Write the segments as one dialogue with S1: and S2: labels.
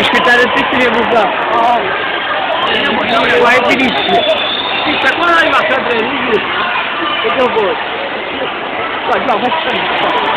S1: aspettare tutti le buca. Qua è finissimo. Sì, per quando arriva sempre lì, e dopo. Guarda, facciamo.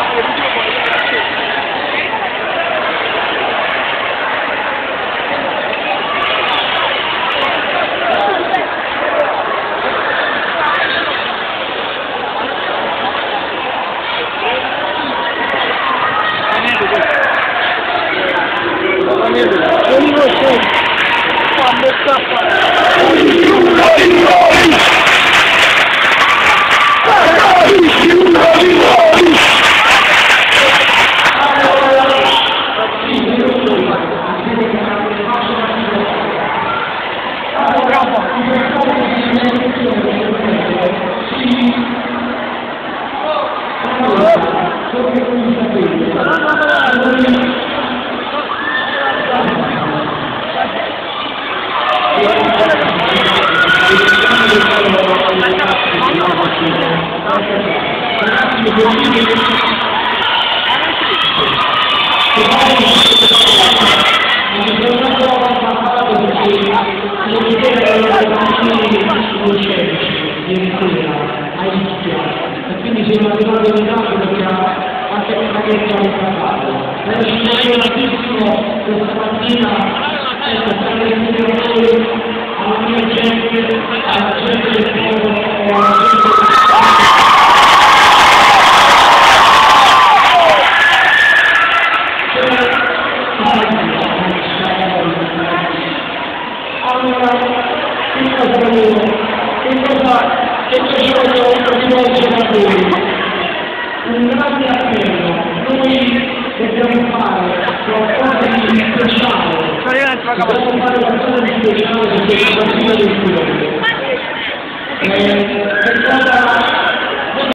S2: Quindi siamo arrivati in Italia perché anche questa che stiamo parlando. Ci piace tantissimo questa mattina stare insieme a noi, alla mia gente, alla gente del popolo e alla gente un grande appello, noi dobbiamo fare qualcosa di speciale, dobbiamo fare qualcosa di speciale per questa partita del cuore.